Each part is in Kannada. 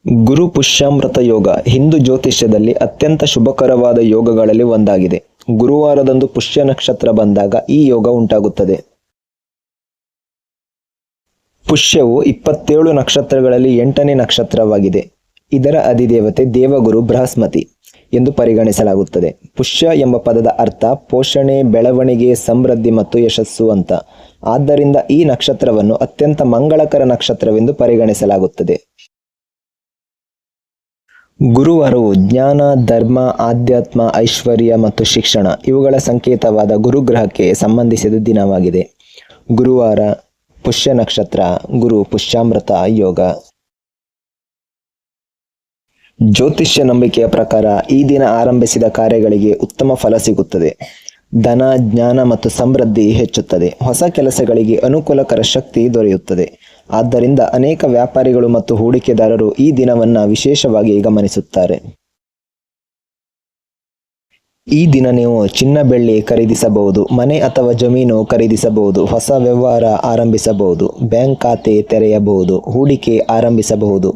ಗುರು ಪುಷ್ಯಾಮೃತ ಯೋಗ ಹಿಂದೂ ಜ್ಯೋತಿಷ್ಯದಲ್ಲಿ ಅತ್ಯಂತ ಶುಭಕರವಾದ ಯೋಗಗಳಲ್ಲಿ ಒಂದಾಗಿದೆ. ಗುರುವಾರದಂದು ಪುಷ್ಯ ನಕ್ಷತ್ರ ಬಂದಾಗ ಈ ಯೋಗ ಉಂಟಾಗುತ್ತದೆ. ಪುಷ್ಯವು 27 ನಕ್ಷತ್ರಗಳಲ್ಲಿ 8ನೇ ನಕ್ಷತ್ರವಾಗಿದೆ. ಇದರ ಅಧಿದೇವತೆ ದೇವಗುರು ಬೃಹಸ್ಪತಿ ಎಂದು ಪರಿಗಣಿಸಲಾಗುತ್ತದೆ. ಪುಷ್ಯ ಎಂಬ ಪದದ ಅರ್ಥ ಪೋಷಣೆ, ಬೆಳವಣಿಗೆ, ಸಮೃದ್ಧಿ ಮತ್ತು ಯಶಸ್ಸು ಅಂತ. ಆದ್ದರಿಂದ ಈ ನಕ್ಷತ್ರವನ್ನು ಅತ್ಯಂತ ಮಂಗಳಕರ ನಕ್ಷತ್ರವೆಂದು ಪರಿಗಣಿಸಲಾಗುತ್ತದೆ. ಗುರುವಾರವು ಜ್ಞಾನ, ಧರ್ಮ, ಆಧ್ಯಾತ್ಮ, ಐಶ್ವರ್ಯ ಮತ್ತು ಶಿಕ್ಷಣ ಇವುಗಳ ಸಂಕೇತವಾದ ಗುರುಗ್ರಹಕ್ಕೆ ಸಂಬಂಧಿಸಿದ ದಿನವಾಗಿದೆ. ಗುರುವಾರ, ಪುಷ್ಯ ನಕ್ಷತ್ರ, ಗುರು ಪುಷ್ಯಾಮೃತ ಯೋಗ. ಜ್ಯೋತಿಷ್ಯ ನಂಬಿಕೆಯ ಪ್ರಕಾರ ಈ ದಿನ ಆರಂಭಿಸಿದ ಕಾರ್ಯಗಳಿಗೆ ಉತ್ತಮ ಫಲ ಸಿಗುತ್ತದೆ. ಧನ, ಜ್ಞಾನ ಮತ್ತು ಸಮೃದ್ಧಿ ಹೆಚ್ಚುತ್ತದೆ. ಹೊಸ ಕೆಲಸಗಳಿಗೆ ಅನುಕೂಲಕರ ಶಕ್ತಿ ದೊರೆಯುತ್ತದೆ. ಆದ್ದರಿಂದ ಅನೇಕ ವ್ಯಾಪಾರಿಗಳು ಮತ್ತು ಹೂಡಿಕೆದಾರರು ಈ ದಿನವನ್ನು ವಿಶೇಷವಾಗಿ ಗಮನಿಸುತ್ತಾರೆ. ಈ ದಿನ ನೀವು ಚಿನ್ನ, ಬೆಳ್ಳಿ ಖರೀದಿಸಬಹುದು, ಮನೆ ಅಥವಾ ಜಮೀನು ಖರೀದಿಸಬಹುದು, ಹೊಸ ವ್ಯವಹಾರ ಆರಂಭಿಸಬಹುದು, ಬ್ಯಾಂಕ್ ಖಾತೆ ತೆರೆಯಬಹುದು, ಹೂಡಿಕೆ ಆರಂಭಿಸಬಹುದು,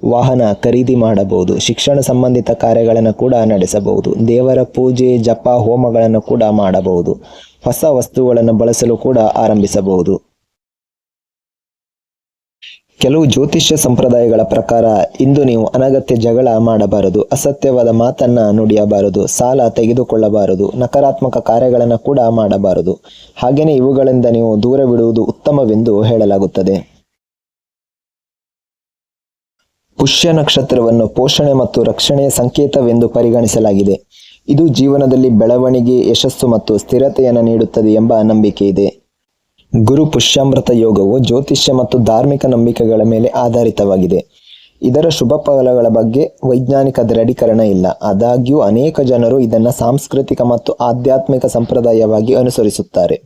ವಾಹನ ಖರೀದಿ ಮಾಡಬಹುದು, ಶಿಕ್ಷಣ ಸಂಬಂಧಿತ ಕಾರ್ಯಗಳನ್ನು ಕೂಡ ನಡೆಸಬಹುದು, ದೇವರ ಪೂಜೆ, ಜಪ, ಹೋಮಗಳನ್ನು ಕೂಡ ಮಾಡಬಹುದು, ಹೊಸ ವಸ್ತುಗಳನ್ನು ಬಳಸಲು ಕೂಡ ಆರಂಭಿಸಬಹುದು. ಕೆಲವು ಜ್ಯೋತಿಷ್ಯ ಸಂಪ್ರದಾಯಗಳ ಪ್ರಕಾರ ಇಂದು ನೀವು ಅನಗತ್ಯ ಜಗಳ ಮಾಡಬಾರದು, ಅಸತ್ಯವಾದ ಮಾತನ್ನ ನುಡಿಯಬಾರದು, ಸಾಲ ತೆಗೆದುಕೊಳ್ಳಬಾರದು, ನಕಾರಾತ್ಮಕ ಕಾರ್ಯಗಳನ್ನು ಕೂಡ ಮಾಡಬಾರದು. ಹಾಗೆಯೇ ಇವುಗಳಿಂದ ನೀವು ದೂರವಿಡುವುದು ಉತ್ತಮವೆಂದು ಹೇಳಲಾಗುತ್ತದೆ. ಪುಷ್ಯ ನಕ್ಷತ್ರವನ್ನು ಪೋಷಣೆ ಮತ್ತು ರಕ್ಷಣೆಯ ಸಂಕೇತವೆಂದು ಪರಿಗಣಿಸಲಾಗಿದೆ. ಇದು ಜೀವನದಲ್ಲಿ ಬೆಳವಣಿಗೆ, ಯಶಸ್ಸು ಮತ್ತು ಸ್ಥಿರತೆಯನ್ನು ನೀಡುತ್ತದೆ ಎಂಬ ನಂಬಿಕೆ ಇದೆ. ಗುರು ಪುಷ್ಯಾಮೃತ ಯೋಗವು ಜ್ಯೋತಿಷ್ಯ ಮತ್ತು ಧಾರ್ಮಿಕ ನಂಬಿಕೆಗಳ ಮೇಲೆ ಆಧಾರಿತವಾಗಿದೆ. ಇದರ ಶುಭ ಫಲಗಳ ಬಗ್ಗೆ ವೈಜ್ಞಾನಿಕ ದೃಢೀಕರಣ ಇಲ್ಲ. ಆದಾಗ್ಯೂ ಅನೇಕ ಜನರು ಇದನ್ನು ಸಾಂಸ್ಕೃತಿಕ ಮತ್ತು ಆಧ್ಯಾತ್ಮಿಕ ಸಂಪ್ರದಾಯವಾಗಿ ಅನುಸರಿಸುತ್ತಾರೆ.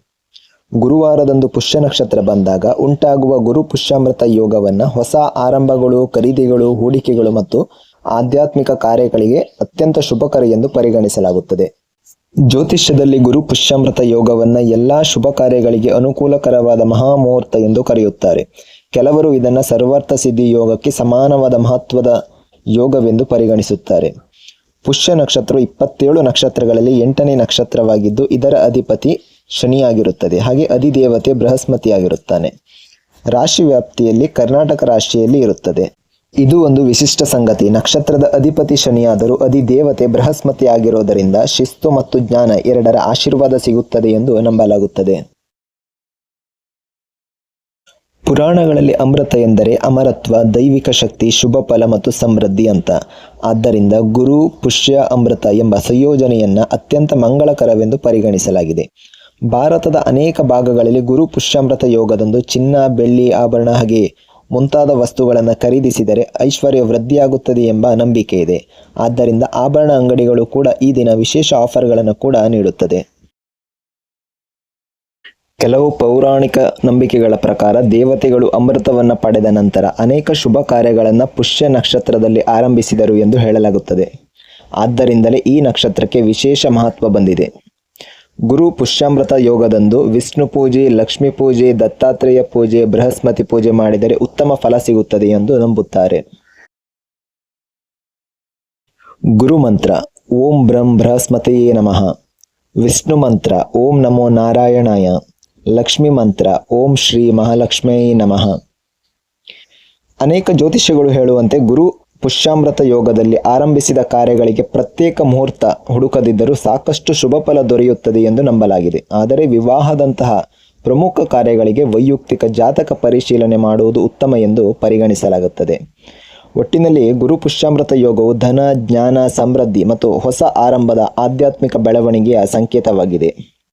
ಗುರುವಾರದಂದು ಪುಷ್ಯ ನಕ್ಷತ್ರ ಬಂದಾಗ ಉಂಟಾಗುವ ಗುರು ಪುಷ್ಯಾಮೃತ ಯೋಗವನ್ನು ಹೊಸ ಆರಂಭಗಳು, ಖರೀದಿಗಳು, ಹೂಡಿಕೆಗಳು ಮತ್ತು ಆಧ್ಯಾತ್ಮಿಕ ಕಾರ್ಯಗಳಿಗೆ ಅತ್ಯಂತ ಶುಭಕರ ಎಂದು ಪರಿಗಣಿಸಲಾಗುತ್ತದೆ. ಜ್ಯೋತಿಷ್ಯದಲ್ಲಿ ಗುರು ಪುಷ್ಯಾಮೃತ ಯೋಗವನ್ನು ಎಲ್ಲಾ ಶುಭ ಕಾರ್ಯಗಳಿಗೆ ಅನುಕೂಲಕರವಾದ ಮಹಾಮುಹೂರ್ತ ಎಂದು ಕರೆಯುತ್ತಾರೆ. ಕೆಲವರು ಇದನ್ನು ಸರ್ವಾರ್ಥ ಸಿದ್ಧಿ ಯೋಗಕ್ಕೆ ಸಮಾನವಾದ ಮಹತ್ವದ ಯೋಗವೆಂದು ಪರಿಗಣಿಸುತ್ತಾರೆ. ಪುಷ್ಯ ನಕ್ಷತ್ರ 27 ನಕ್ಷತ್ರಗಳಲ್ಲಿ 8ನೇ ನಕ್ಷತ್ರವಾಗಿದ್ದು ಇದರ ಅಧಿಪತಿ ಶನಿಯಾಗಿರುತ್ತದೆ. ಹಾಗೆ ಅಧಿದೇವತೆ ಬೃಹಸ್ಪತಿಯಾಗಿರುತ್ತಾನೆ. ರಾಶಿ ವ್ಯಾಪ್ತಿಯಲ್ಲಿ ಕರ್ನಾಟಕ ರಾಶಿಯಲ್ಲಿ ಇರುತ್ತದೆ. ಇದು ಒಂದು ವಿಶಿಷ್ಟ ಸಂಗತಿ. ನಕ್ಷತ್ರದ ಅಧಿಪತಿ ಶನಿಯಾದರೂ ಅಧಿದೇವತೆ ಬೃಹಸ್ಪತಿ ಆಗಿರೋದರಿಂದ ಶಿಸ್ತು ಮತ್ತು ಜ್ಞಾನ ಎರಡರ ಆಶೀರ್ವಾದ ಸಿಗುತ್ತದೆ ಎಂದು ನಂಬಲಾಗುತ್ತದೆ. ಪುರಾಣಗಳಲ್ಲಿ ಅಮೃತ ಎಂದರೆ ಅಮರತ್ವ, ದೈವಿಕ ಶಕ್ತಿ, ಶುಭ ಫಲ ಮತ್ತು ಸಮೃದ್ಧಿ ಅಂತ. ಆದ್ದರಿಂದ ಗುರು ಪುಷ್ಯ ಅಮೃತ ಎಂಬ ಸಂಯೋಜನೆಯನ್ನ ಅತ್ಯಂತ ಮಂಗಳಕರವೆಂದು ಪರಿಗಣಿಸಲಾಗಿದೆ. ಭಾರತದ ಅನೇಕ ಭಾಗಗಳಲ್ಲಿ ಗುರು ಪುಷ್ಯಾಮೃತ ಯೋಗದಂದು ಚಿನ್ನ, ಬೆಳ್ಳಿ, ಆಭರಣ ಹಾಗೆ ಮುಂತಾದ ವಸ್ತುಗಳನ್ನು ಖರೀದಿಸಿದರೆ ಐಶ್ವರ್ಯ ವೃದ್ಧಿಯಾಗುತ್ತದೆ ಎಂಬ ನಂಬಿಕೆ ಇದೆ. ಆದ್ದರಿಂದ ಆಭರಣ ಅಂಗಡಿಗಳು ಕೂಡ ಈ ದಿನ ವಿಶೇಷ ಆಫರ್ಗಳನ್ನು ಕೂಡ ನೀಡುತ್ತದೆ. ಕೆಲವು ಪೌರಾಣಿಕ ನಂಬಿಕೆಗಳ ಪ್ರಕಾರ ದೇವತೆಗಳು ಅಮೃತವನ್ನು ಪಡೆದ ನಂತರ ಅನೇಕ ಶುಭ ಕಾರ್ಯಗಳನ್ನು ಪುಷ್ಯ ನಕ್ಷತ್ರದಲ್ಲಿ ಆರಂಭಿಸಿದರು ಎಂದು ಹೇಳಲಾಗುತ್ತದೆ. ಆದ್ದರಿಂದಲೇ ಈ ನಕ್ಷತ್ರಕ್ಕೆ ವಿಶೇಷ ಮಹತ್ವ ಬಂದಿದೆ. ಗುರು ಪುಷ್ಯಾಮೃತ ಯೋಗದಂದು ವಿಷ್ಣು ಪೂಜೆ, ಲಕ್ಷ್ಮೀ ಪೂಜೆ, ದತ್ತಾತ್ರೇಯ ಪೂಜೆ, ಬೃಹಸ್ಪತಿ ಪೂಜೆ ಮಾಡಿದರೆ ಉತ್ತಮ ಫಲ ಸಿಗುತ್ತದೆ ಎಂದು ನಂಬುತ್ತಾರೆ. ಗುರು ಮಂತ್ರ ಓಂ ಬ್ರಹ್ಮ ಬೃಹಸ್ಪತಿಯೇ ನಮಃ. ವಿಷ್ಣು ಮಂತ್ರ ಓಂ ನಮೋ ನಾರಾಯಣಾಯ. ಲಕ್ಷ್ಮೀ ಮಂತ್ರ ಓಂ ಶ್ರೀ ಮಹಾಲಕ್ಷ್ಮೀ ನಮಃ. ಅನೇಕ ಜ್ಯೋತಿಷ್ಯಗಳು ಹೇಳುವಂತೆ ಗುರು ಪುಷ್ಯಾಮೃತ ಯೋಗದಲ್ಲಿ ಆರಂಭಿಸಿದ ಕಾರ್ಯಗಳಿಗೆ ಪ್ರತ್ಯೇಕ ಮುಹೂರ್ತ ಹುಡುಕದಿದ್ದರೂ ಸಾಕಷ್ಟು ಶುಭ ಫಲ ದೊರೆಯುತ್ತದೆ ಎಂದು ನಂಬಲಾಗಿದೆ. ಆದರೆ ವಿವಾಹದಂತಹ ಪ್ರಮುಖ ಕಾರ್ಯಗಳಿಗೆ ವೈಯಕ್ತಿಕ ಜಾತಕ ಪರಿಶೀಲನೆ ಮಾಡುವುದು ಉತ್ತಮ ಎಂದು ಪರಿಗಣಿಸಲಾಗುತ್ತದೆ. ಒಟ್ಟಿನಲ್ಲಿ ಗುರು ಪುಷ್ಯಾಮೃತ ಯೋಗವು ಧನ, ಜ್ಞಾನ, ಸಮೃದ್ಧಿ ಮತ್ತು ಹೊಸ ಆರಂಭದ ಆಧ್ಯಾತ್ಮಿಕ ಬೆಳವಣಿಗೆಯ ಸಂಕೇತವಾಗಿದೆ.